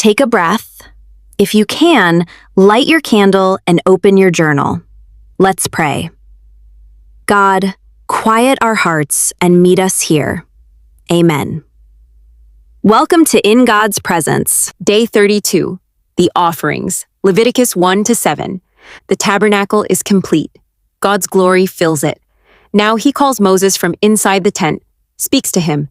take a breath. If you can, light your candle and open your journal. Let's pray. God, quiet our hearts and meet us here. Amen. Welcome to In God's Presence, Day 32, the Offerings, Leviticus 1-7. The tabernacle is complete. God's glory fills it. Now he calls Moses from inside the tent, speaks to him.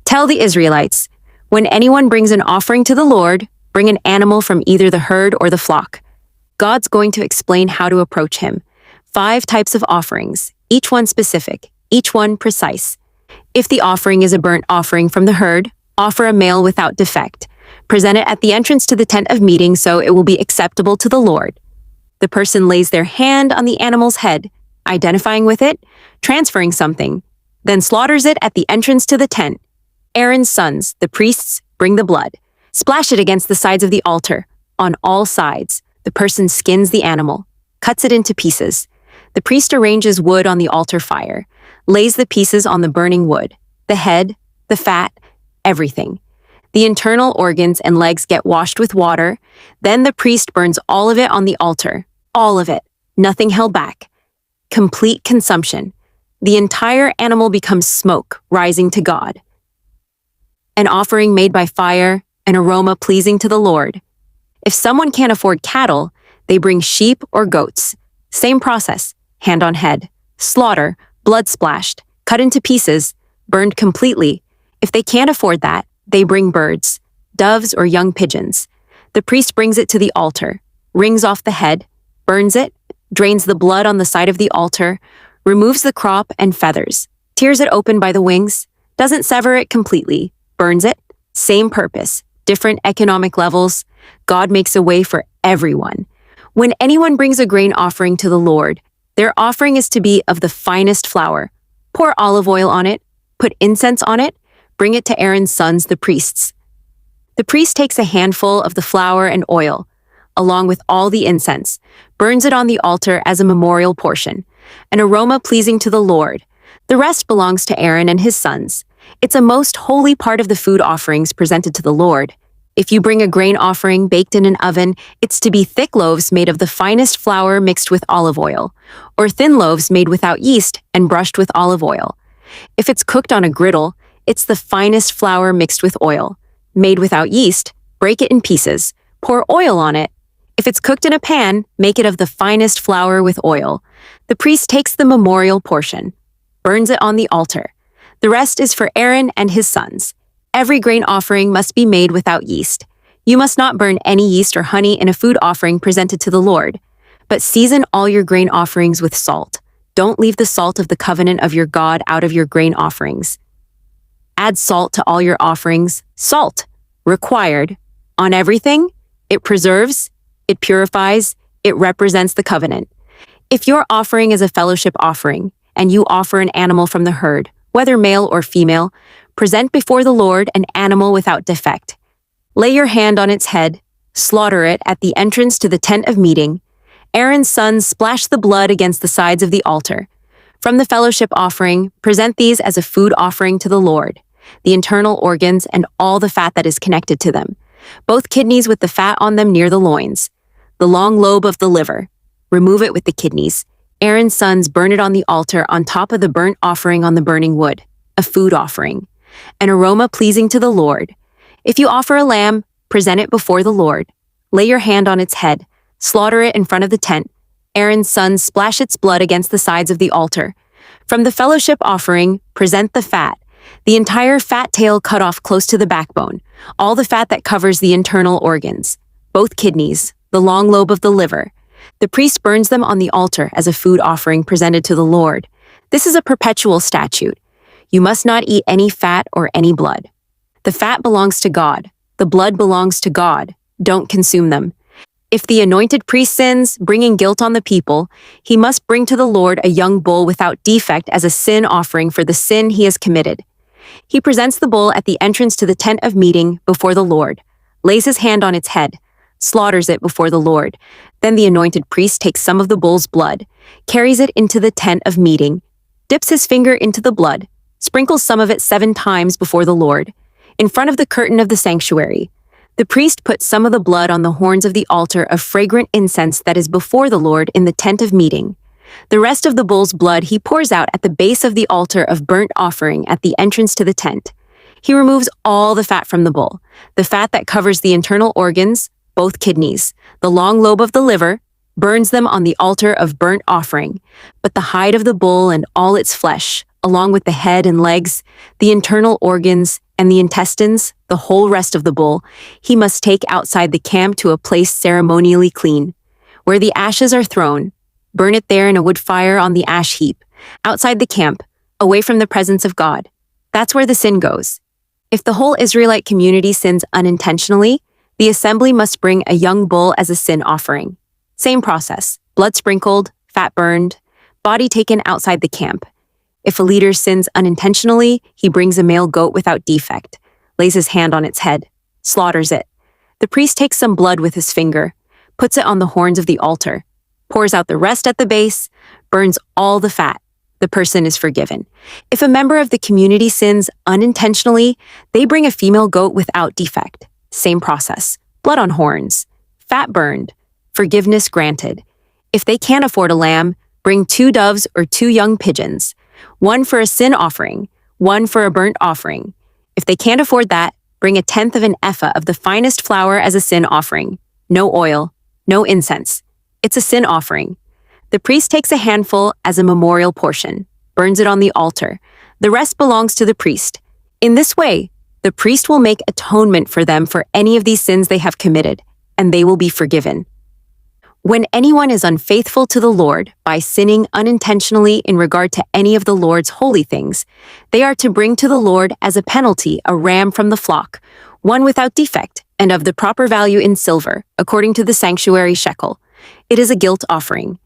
Tell the Israelites, when anyone brings an offering to the Lord, bring an animal from either the herd or the flock. God's going to explain how to approach him. 5 types of offerings, each one specific, each one precise. If the offering is a burnt offering from the herd, offer a male without defect. Present it at the entrance to the tent of meeting so it will be acceptable to the Lord. The person lays their hand on the animal's head, identifying with it, transferring something, then slaughters it at the entrance to the tent. Aaron's sons, the priests, bring the blood. Splash it against the sides of the altar. On all sides, the person skins the animal, cuts it into pieces. The priest arranges wood on the altar fire, lays the pieces on the burning wood, the head, the fat, everything. The internal organs and legs get washed with water. Then the priest burns all of it on the altar. All of it. Nothing held back. Complete consumption. The entire animal becomes smoke rising to God. An offering made by fire, an aroma pleasing to the Lord. If someone can't afford cattle, they bring sheep or goats. Same process. Hand on head. Slaughter. Blood splashed. Cut into pieces. Burned completely. If they can't afford that, they bring birds, doves or young pigeons. The priest brings it to the altar, wrings off the head, burns it, drains the blood on the side of the altar, removes the crop and feathers, tears it open by the wings, doesn't sever it completely, burns it. Same purpose, different economic levels. God makes a way for everyone. When anyone brings a grain offering to the Lord, their offering is to be of the finest flour. Pour olive oil on it, put incense on it, bring it to Aaron's sons, the priests. The priest takes a handful of the flour and oil, along with all the incense, burns it on the altar as a memorial portion, an aroma pleasing to the Lord. The rest belongs to Aaron and his sons. It's a most holy part of the food offerings presented to the Lord. If you bring a grain offering baked in an oven, it's to be thick loaves made of the finest flour mixed with olive oil, or thin loaves made without yeast and brushed with olive oil. If it's cooked on a griddle, it's the finest flour mixed with oil. Made without yeast, break it in pieces. Pour oil on it. If it's cooked in a pan, make it of the finest flour with oil. The priest takes the memorial portion, burns it on the altar. The rest is for Aaron and his sons. Every grain offering must be made without yeast. You must not burn any yeast or honey in a food offering presented to the Lord, but season all your grain offerings with salt. Don't leave the salt of the covenant of your God out of your grain offerings. Add salt to all your offerings. Salt, required. On everything, it preserves, it purifies, it represents the covenant. If your offering is a fellowship offering, and you offer an animal from the herd, whether male or female, present before the Lord an animal without defect. Lay your hand on its head, slaughter it at the entrance to the tent of meeting. Aaron's sons splash the blood against the sides of the altar. From the fellowship offering, present these as a food offering to the Lord. The internal organs and all the fat that is connected to them, both kidneys with the fat on them near the loins, the long lobe of the liver. Remove it with the kidneys. Aaron's sons burn it on the altar on top of the burnt offering on the burning wood, a food offering, an aroma pleasing to the Lord. If you offer a lamb, present it before the Lord. Lay your hand on its head, slaughter it in front of the tent. Aaron's sons splash its blood against the sides of the altar. From the fellowship offering, present the fat, the entire fat tail cut off close to the backbone, all the fat that covers the internal organs, both kidneys, the long lobe of the liver. The priest burns them on the altar as a food offering presented to the Lord. This is a perpetual statute. You must not eat any fat or any blood. The fat belongs to God. The blood belongs to God. Don't consume them. If the anointed priest sins, bringing guilt on the people, he must bring to the Lord a young bull without defect as a sin offering for the sin he has committed. He presents the bull at the entrance to the tent of meeting before the Lord, lays his hand on its head, slaughters it before the Lord. Then the anointed priest takes some of the bull's blood, carries it into the tent of meeting, dips his finger into the blood, sprinkles some of it 7 times before the Lord, in front of the curtain of the sanctuary. The priest puts some of the blood on the horns of the altar of fragrant incense that is before the Lord in the tent of meeting. The rest of the bull's blood he pours out at the base of the altar of burnt offering at the entrance to the tent. He removes all the fat from the bull, the fat that covers the internal organs, both kidneys, the long lobe of the liver, burns them on the altar of burnt offering. But the hide of the bull and all its flesh, along with the head and legs, the internal organs, and the intestines, the whole rest of the bull, he must take outside the camp to a place ceremonially clean, where the ashes are thrown. Burn it there in a wood fire on the ash heap, outside the camp, away from the presence of God. That's where the sin goes. If the whole Israelite community sins unintentionally, the assembly must bring a young bull as a sin offering. Same process, blood sprinkled, fat burned, body taken outside the camp. If a leader sins unintentionally, he brings a male goat without defect, lays his hand on its head, slaughters it. The priest takes some blood with his finger, puts it on the horns of the altar, pours out the rest at the base, burns all the fat. The person is forgiven. If a member of the community sins unintentionally, they bring a female goat without defect. Same process, blood on horns, fat burned, forgiveness granted. If they can't afford a lamb, bring 2 doves or 2 young pigeons, one for a sin offering, one for a burnt offering. If they can't afford that, bring 1/10 of an ephah of the finest flour as a sin offering. No oil, no incense. It's a sin offering. The priest takes a handful as a memorial portion, burns it on the altar. The rest belongs to the priest. In this way, the priest will make atonement for them for any of these sins they have committed, and they will be forgiven. When anyone is unfaithful to the Lord by sinning unintentionally in regard to any of the Lord's holy things, they are to bring to the Lord as a penalty a ram from the flock, one without defect and of the proper value in silver, according to the sanctuary shekel. It is a guilt offering.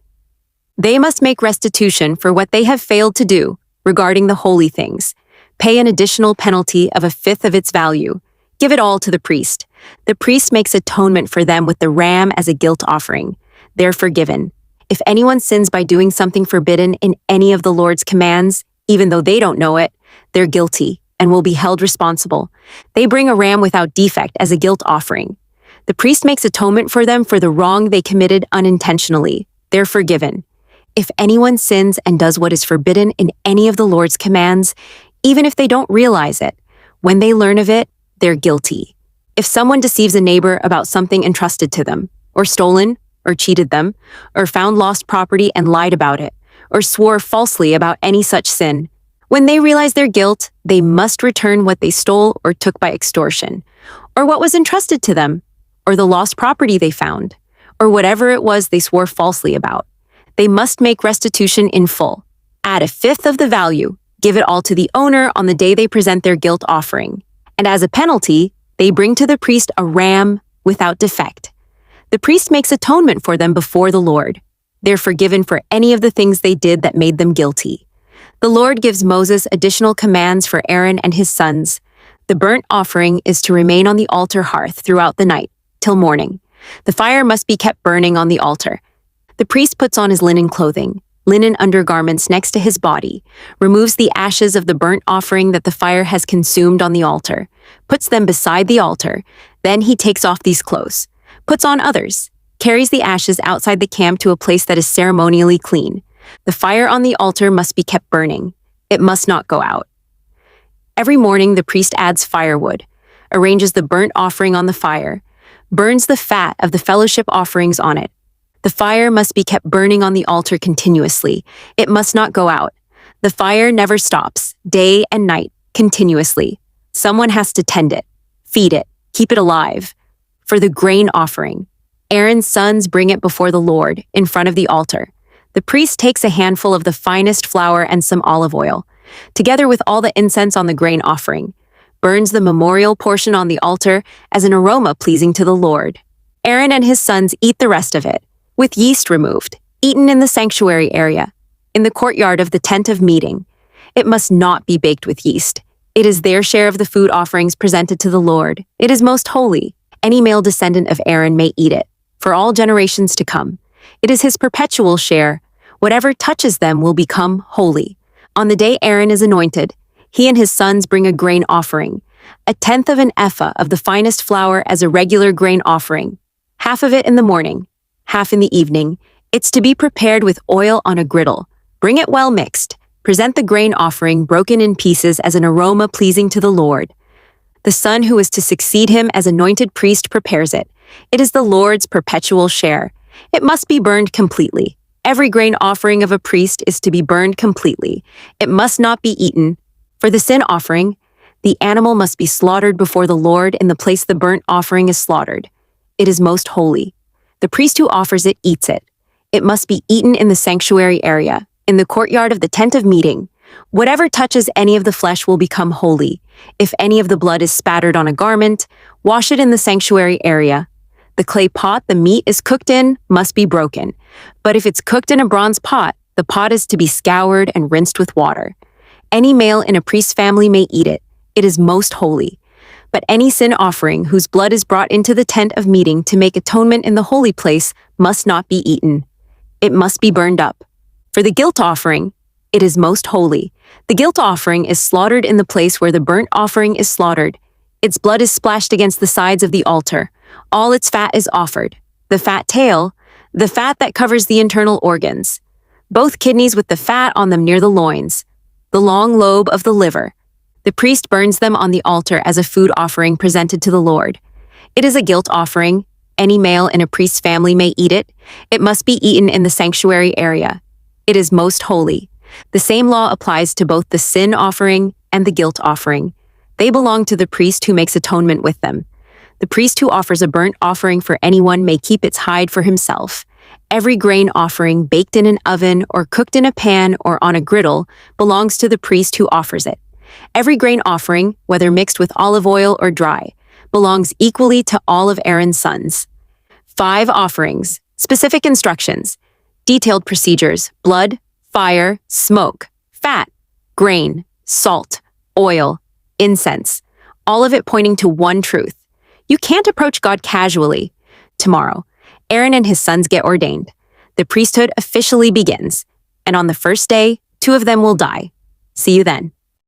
They must make restitution for what they have failed to do regarding the holy things, pay an additional penalty of 1/5 of its value, give it all to the priest. The priest makes atonement for them with the ram as a guilt offering. They're forgiven. If anyone sins by doing something forbidden in any of the Lord's commands, even though they don't know it, they're guilty and will be held responsible. They bring a ram without defect as a guilt offering. The priest makes atonement for them for the wrong they committed unintentionally. They're forgiven. If anyone sins and does what is forbidden in any of the Lord's commands, even if they don't realize it, when they learn of it, they're guilty. If someone deceives a neighbor about something entrusted to them, or stolen, or cheated them, or found lost property and lied about it, or swore falsely about any such sin, when they realize their guilt, they must return what they stole or took by extortion, or what was entrusted to them, or the lost property they found, or whatever it was they swore falsely about. They must make restitution in full. Add 1/5 of the value, give it all to the owner on the day they present their guilt offering. And as a penalty, they bring to the priest a ram without defect. The priest makes atonement for them before the Lord. They're forgiven for any of the things they did that made them guilty. The Lord gives Moses additional commands for Aaron and his sons. The burnt offering is to remain on the altar hearth throughout the night, till morning. The fire must be kept burning on the altar. The priest puts on his linen clothing, linen undergarments next to his body, removes the ashes of the burnt offering that the fire has consumed on the altar, puts them beside the altar. Then he takes off these clothes, puts on others, carries the ashes outside the camp to a place that is ceremonially clean. The fire on the altar must be kept burning. It must not go out. Every morning the priest adds firewood, arranges the burnt offering on the fire, burns the fat of the fellowship offerings on it. The fire must be kept burning on the altar continuously. It must not go out. The fire never stops, day and night, continuously. Someone has to tend it, feed it, keep it alive. For the grain offering, Aaron's sons bring it before the Lord in front of the altar. The priest takes a handful of the finest flour and some olive oil, together with all the incense on the grain offering, burns the memorial portion on the altar as an aroma pleasing to the Lord. Aaron and his sons eat the rest of it, with yeast removed, eaten in the sanctuary area, in the courtyard of the tent of meeting. It must not be baked with yeast. It is their share of the food offerings presented to the Lord. It is most holy. Any male descendant of Aaron may eat it, for all generations to come. It is his perpetual share. Whatever touches them will become holy. On the day Aaron is anointed, he and his sons bring a grain offering, 1/10 of an ephah of the finest flour as a regular grain offering, half of it in the morning, half in the evening. It's to be prepared with oil on a griddle. Bring it well mixed. Present the grain offering broken in pieces as an aroma pleasing to the Lord. The son who is to succeed him as anointed priest prepares it. It is the Lord's perpetual share. It must be burned completely. Every grain offering of a priest is to be burned completely. It must not be eaten. For the sin offering, the animal must be slaughtered before the Lord in the place the burnt offering is slaughtered. It is most holy. The priest who offers it eats it. It must be eaten in the sanctuary area, in the courtyard of the tent of meeting. Whatever touches any of the flesh will become holy. If any of the blood is spattered on a garment, wash it in the sanctuary area. The clay pot the meat is cooked in must be broken. But if it's cooked in a bronze pot, the pot is to be scoured and rinsed with water. Any male in a priest's family may eat it. It is most holy. But any sin offering whose blood is brought into the tent of meeting to make atonement in the holy place must not be eaten. It must be burned up. For the guilt offering, it is most holy. The guilt offering is slaughtered in the place where the burnt offering is slaughtered. Its blood is splashed against the sides of the altar. All its fat is offered. The fat tail, the fat that covers the internal organs. Both kidneys with the fat on them near the loins. The long lobe of the liver. The priest burns them on the altar as a food offering presented to the Lord. It is a guilt offering. Any male in a priest's family may eat it. It must be eaten in the sanctuary area. It is most holy. The same law applies to both the sin offering and the guilt offering. They belong to the priest who makes atonement with them. The priest who offers a burnt offering for anyone may keep its hide for himself. Every grain offering baked in an oven or cooked in a pan or on a griddle belongs to the priest who offers it. Every grain offering, whether mixed with olive oil or dry, belongs equally to all of Aaron's sons. 5 offerings, specific instructions, detailed procedures, blood, fire, smoke, fat, grain, salt, oil, incense, all of it pointing to one truth. You can't approach God casually. Tomorrow, Aaron and his sons get ordained. The priesthood officially begins, and on the first day, 2 of them will die. See you then.